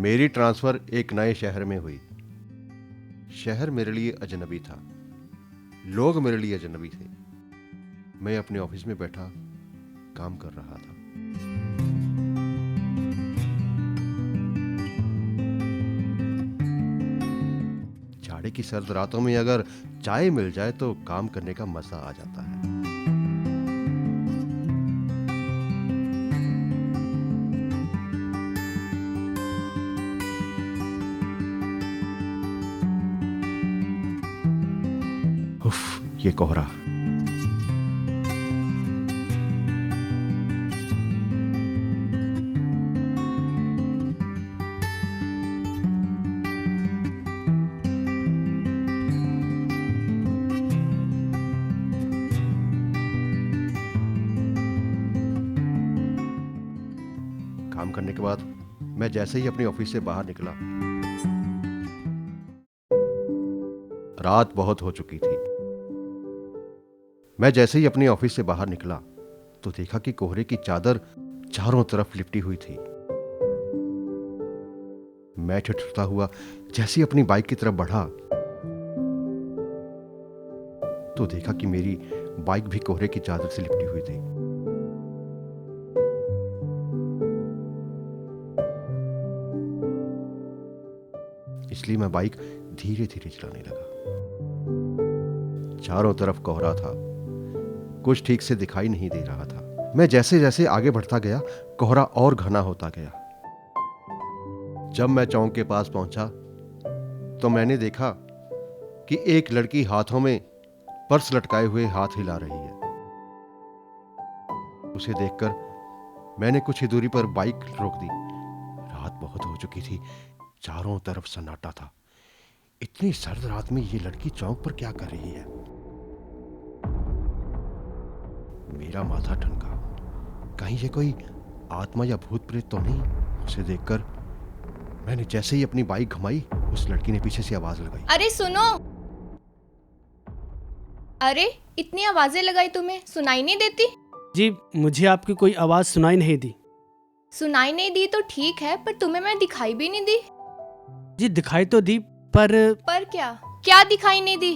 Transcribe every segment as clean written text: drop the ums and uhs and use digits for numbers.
मेरी ट्रांसफर एक नए शहर में हुई। शहर मेरे लिए अजनबी था, लोग मेरे लिए अजनबी थे। मैं अपने ऑफिस में बैठा काम कर रहा था। जाड़े की सर्द रातों में अगर चाय मिल जाए तो काम करने का मजा आ जाता है। उफ, ये कोहरा। काम करने के बाद मैं जैसे ही अपनी ऑफिस से बाहर निकला, रात बहुत हो चुकी थी। मैं जैसे ही अपनी ऑफिस से बाहर निकला तो देखा कि कोहरे की चादर चारों तरफ लिपटी हुई थी। मैं ठिठुरता हुआ जैसे ही अपनी बाइक की तरफ बढ़ा तो देखा कि मेरी बाइक भी कोहरे की चादर से लिपटी हुई थी। इसलिए मैं बाइक धीरे धीरे चलाने लगा। चारों तरफ कोहरा था, कुछ ठीक से दिखाई नहीं दे रहा था। मैं जैसे जैसे आगे बढ़ता गया, कोहरा और घना होता गया। जब मैं चौक के पास पहुंचा तो मैंने देखा कि एक लड़की हाथों में पर्स लटकाए हुए हाथ हिला रही है। उसे देखकर मैंने कुछ ही दूरी पर बाइक रोक दी। रात बहुत हो चुकी थी, चारों तरफ सन्नाटा था। इतनी सर्द रात में ये लड़की चौक पर क्या कर रही है? मेरा माथा ठनका। कहीं ये कोई आत्मा या भूत प्रेत तो नहीं? उसे देखकर मैंने जैसे ही अपनी बाइक घुमाई, उस लड़की ने पीछे से आवाज लगाई, अरे सुनो! अरे इतनी आवाजें लगाई, तुम्हें सुनाई नहीं देती? जी, मुझे आपकी कोई आवाज़ सुनाई नहीं दी। सुनाई नहीं दी तो ठीक है, पर तुम्हें मैं दिखाई भी नहीं दी। जी, दिखाई तो दी, पर क्या क्या दिखाई नहीं दी?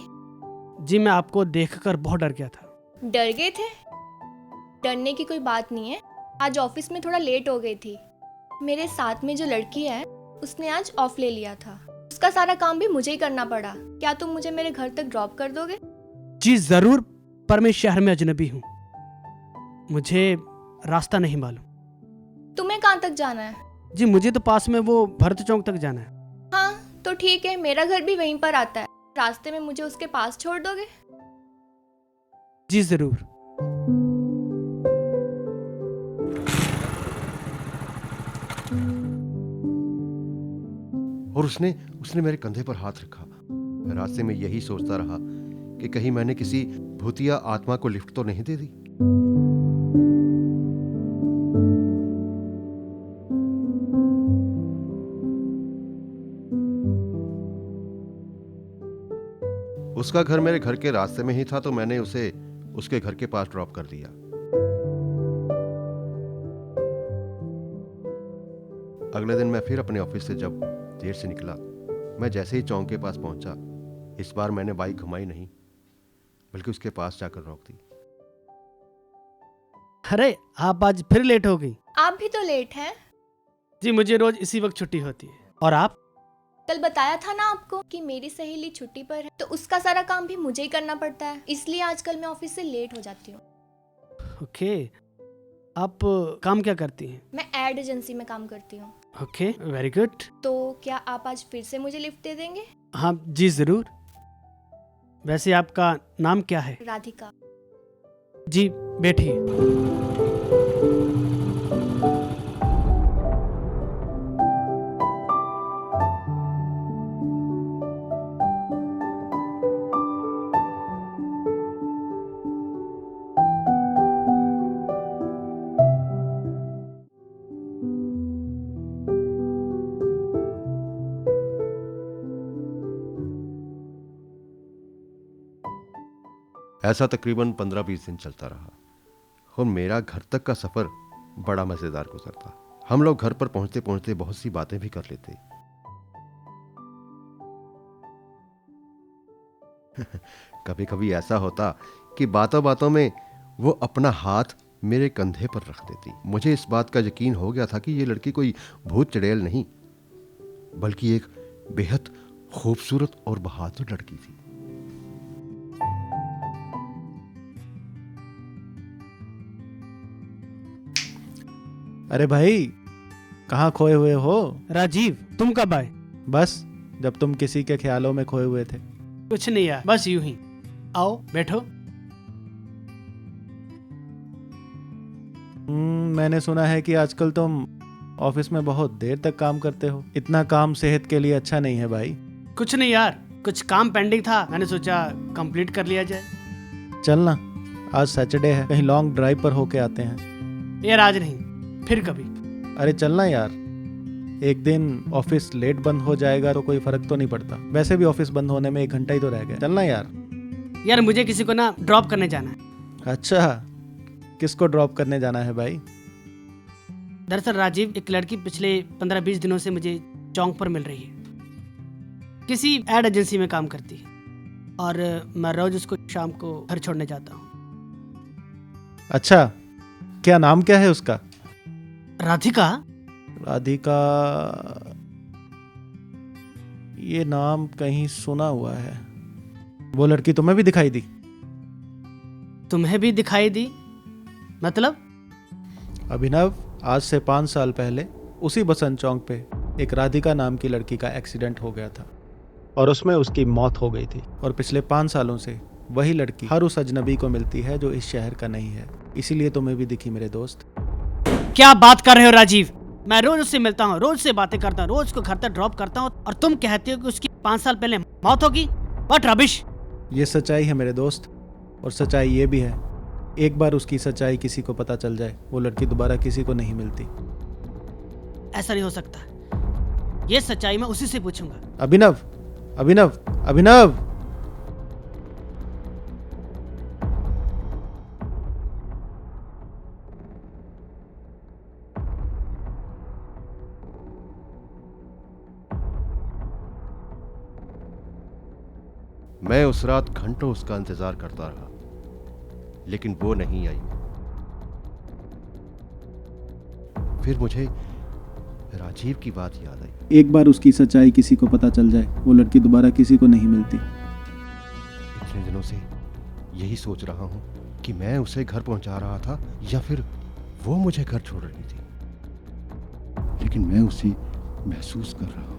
जी मैं आपको देखकर बहुत डर गया था। डर गए थे? डरने की कोई बात नहीं है। आज ऑफिस में थोड़ा लेट हो गई थी। मेरे साथ में जो लड़की है उसने आज ऑफ ले लिया था। उसका सारा काम भी मुझे ही करना पड़ा। क्या तुम मुझे मेरे घर तक ड्रॉप कर दोगे? जी ज़रूर, पर मैं शहर में अजनबी हूँ, मुझे रास्ता नहीं मालूम। तुम्हें कहाँ तक जाना है? जी मुझे तो पास में वो भरत चौक तक जाना है। हाँ तो ठीक है, मेरा घर भी वहीं पर आता है। रास्ते में मुझे उसके पास छोड़ दोगे? जी ज़रूर। और उसने उसने मेरे कंधे पर हाथ रखा। मैं रास्ते में यही सोचता रहा कि कहीं मैंने किसी भूतिया आत्मा को लिफ्ट तो नहीं दे दी। उसका घर मेरे घर के रास्ते में ही था, तो मैंने उसे उसके घर के पास ड्रॉप कर दिया। अगले दिन मैं फिर अपने ऑफिस से जब देर से निकला, मैं जैसे ही चौक के पास पहुंचा, इस बार मैंने बाइक घुमाई नहीं, बल्कि उसके पास जाकर रोक दी। अरे आप आज फिर लेट हो गई। आप भी तो लेट हैं। जी मुझे रोज इसी वक्त छुट्टी होती है। और आप? कल बताया था ना आपको कि मेरी सहेली छुट्टी पर है, तो उसका सारा काम भी मुझे ही करना पड़ता है। इसलिए आजकल मैं ऑफिस से लेट हो जाती हूँ। ओके, आप काम क्या करती हैं? मैं एड एजेंसी में काम करती हूँ। Okay, very good. तो क्या आप आज फिर से मुझे लिफ्ट दे देंगे? हाँ जी ज़रूर। वैसे आपका नाम क्या है? राधिका। जी बैठिए। ऐसा तकरीबन 15-20 दिन चलता रहा और मेरा घर तक का सफर बड़ा मजेदार गुजरता। हम लोग घर पर पहुंचते पहुंचते बहुत सी बातें भी कर लेते। कभी कभी ऐसा होता कि बातों बातों में वो अपना हाथ मेरे कंधे पर रख देती। मुझे इस बात का यकीन हो गया था कि ये लड़की कोई भूत चुड़ैल नहीं, बल्कि एक बेहद खूबसूरत और बहादुर लड़की थी। अरे भाई, कहाँ खोए हुए हो? राजीव, तुम कब आए? बस जब तुम किसी के ख्यालों में खोए हुए थे। कुछ नहीं यार, बस यूं ही। आओ बैठो। मैंने सुना है कि आजकल तुम ऑफिस में बहुत देर तक काम करते हो। इतना काम सेहत के लिए अच्छा नहीं है भाई। कुछ नहीं यार, कुछ काम पेंडिंग था, मैंने सोचा कंप्लीट कर लिया जाए। चलना, आज सैटरडे है, कहीं लॉन्ग ड्राइव पर होके आते हैं। यार आज नहीं, फिर कभी। अरे चलना यार, एक दिन ऑफिस लेट बंद हो जाएगा तो कोई फर्क तो नहीं पड़ता। वैसे भी ऑफिस बंद होने में 1 घंटा ही तो रह गया। चलना यार। यार मुझे किसी को ना ड्रॉप करने जाना है। अच्छा, किसको ड्रॉप करने जाना है भाई? दरअसल राजीव, एक लड़की पिछले 15-20 दिनों से मुझे चौंक पर मिल रही है। किसी एड एजेंसी में काम करती है और मैं रोज उसको शाम को घर छोड़ने जाता हूँ। अच्छा, क्या नाम क्या है उसका? राधिका। राधिका, ये नाम कहीं सुना हुआ है। वो लड़की तुम्हें भी दिखाई दी? तुम्हें भी दिखाई दी? मतलब? अभिनव, आज से 5 साल पहले उसी बसंत चौक पे एक राधिका नाम की लड़की का एक्सीडेंट हो गया था और उसमें उसकी मौत हो गई थी। और पिछले 5 सालों से वही लड़की हर उस अजनबी को मिलती है जो इस शहर का नहीं है। इसीलिए तुम्हें भी दिखी मेरे दोस्त। क्या बात कर रहे हो राजीव? मैं रोज उससे मिलता हूँ, रोज से बातें करता हूँ, रोज उसको घर तक ड्रॉप करता हूँ और तुम कहते हो कि उसकी 5 साल पहले मौत होगी? What rubbish. ये सच्चाई है मेरे दोस्त, और सच्चाई ये भी है, एक बार उसकी सच्चाई किसी को पता चल जाए, वो लड़की दोबारा किसी को नहीं मिलती। ऐसा नहीं हो सकता, ये सच्चाई मैं उसी से पूछूंगा। अभिनव, अभिनव, अभिनव। मैं उस रात घंटों उसका इंतजार करता रहा, लेकिन वो नहीं आई। फिर मुझे राजीव की बात याद आई। एक बार उसकी सच्चाई किसी को पता चल जाए, वो लड़की दोबारा किसी को नहीं मिलती। इतने दिनों से यही सोच रहा हूं कि मैं उसे घर पहुंचा रहा था या फिर वो मुझे घर छोड़ रही थी, लेकिन मैं उसे महसूस कर रहा हूं।